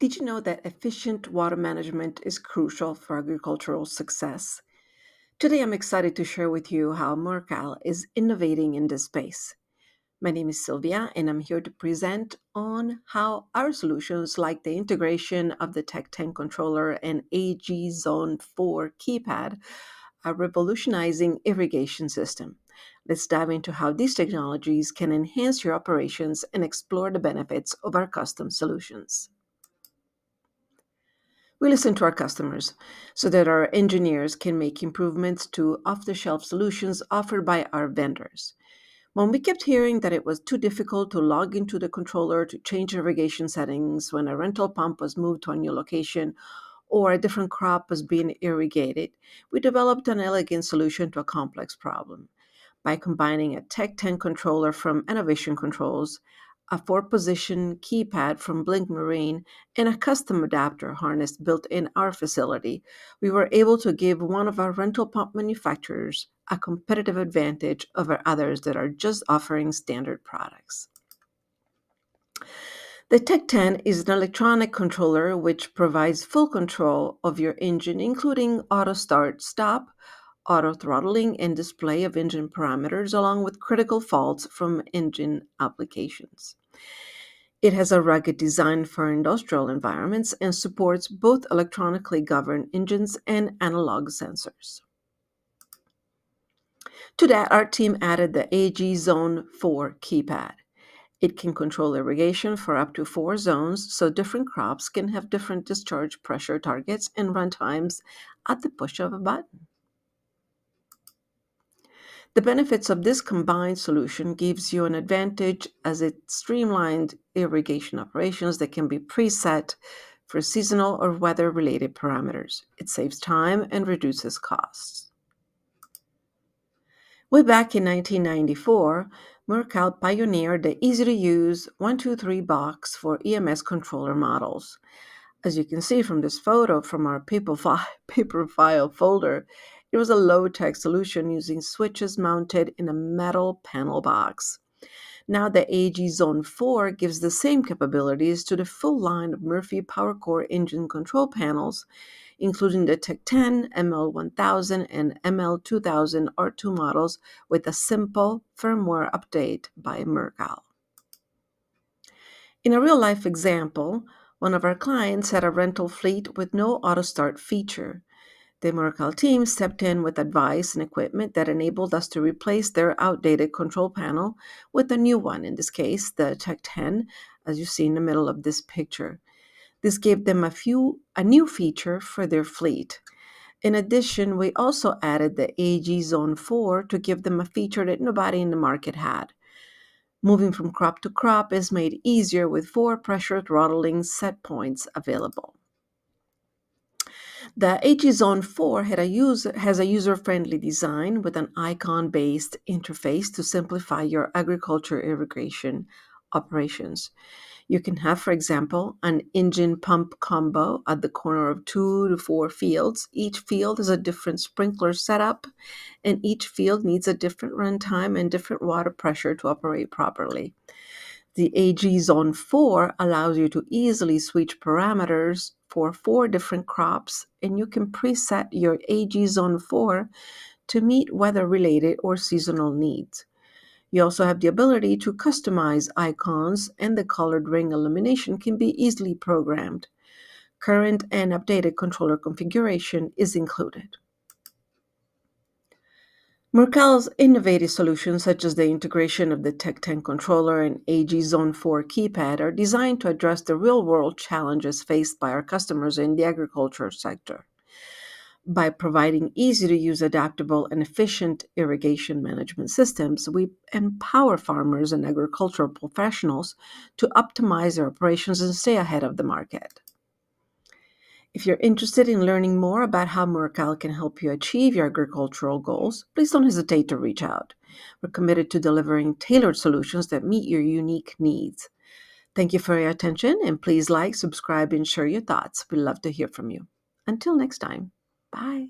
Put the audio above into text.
Did you know that efficient water management is crucial for agricultural success? Today, I'm excited to share with you how MurCal is innovating in this space. My name is Sylvia, and I'm here to present on how our solutions, like the integration of the Tech 10 controller and AG Zone 4 keypad, are revolutionizing irrigation system. Let's dive into how these technologies can enhance your operations and explore the benefits of our custom solutions. We listen to our customers so that our engineers can make improvements to off the shelf solutions offered by our vendors. When we kept hearing that it was too difficult to log into the controller to change irrigation settings when a rental pump was moved to a new location or a different crop was being irrigated, we developed an elegant solution to a complex problem by combining a Tech 10 controller from Innovation Controls, a four-position keypad from Blink Marine, and a custom adapter harness built in our facility. We were able to give one of our rental pump manufacturers a competitive advantage over others that are just offering standard products. The Tech 10 is an electronic controller which provides full control of your engine, including auto start stop, auto throttling, and display of engine parameters, along with critical faults from engine applications. It has a rugged design for industrial environments and supports both electronically governed engines and analog sensors. To that, our team added the AG Zone 4 keypad. It can control irrigation for up to four zones, so different crops can have different discharge pressure targets and run times at the push of a button. The benefits of this combined solution gives you an advantage as it streamlined irrigation operations that can be preset for seasonal or weather-related parameters. It saves time and reduces costs. Way back in 1994, MurCal pioneered the easy-to-use 123 box for EMS controller models. As you can see from this photo from our paper file folder, it was a low-tech solution using switches mounted in a metal panel box. Now the AG Zone 4 gives the same capabilities to the full line of Murphy PowerCore engine control panels, including the Tech 10, ML1000, and ML2000 R2 models with a simple firmware update by MurCal. In a real-life example, one of our clients had a rental fleet with no auto start feature. The MurCal team stepped in with advice and equipment that enabled us to replace their outdated control panel with a new one, in this case, the Tech 10, as you see in the middle of this picture. This gave them a new feature for their fleet. In addition, we also added the AG Zone 4 to give them a feature that nobody in the market had. Moving from crop to crop is made easier with four pressure throttling set points available. The AG Zone 4 has a user-friendly design with an icon-based interface to simplify your agriculture irrigation operations. You can have, for example, an engine pump combo at the corner of 2 to 4 fields. Each field is a different sprinkler setup, and each field needs a different runtime and different water pressure to operate properly. The AG Zone 4 allows you to easily switch parameters for four different crops, and you can preset your AG Zone 4 to meet weather-related or seasonal needs. You also have the ability to customize icons, and the colored ring illumination can be easily programmed. Current and updated controller configuration is included. MurCal's innovative solutions, such as the integration of the Tech 10 controller and AG Zone 4 keypad, are designed to address the real-world challenges faced by our customers in the agriculture sector. By providing easy-to-use, adaptable, and efficient irrigation management systems, we empower farmers and agricultural professionals to optimize their operations and stay ahead of the market. If you're interested in learning more about how MurCal can help you achieve your agricultural goals, please don't hesitate to reach out. We're committed to delivering tailored solutions that meet your unique needs. Thank you for your attention, and please like, subscribe, and share your thoughts. We'd love to hear from you. Until next time, bye.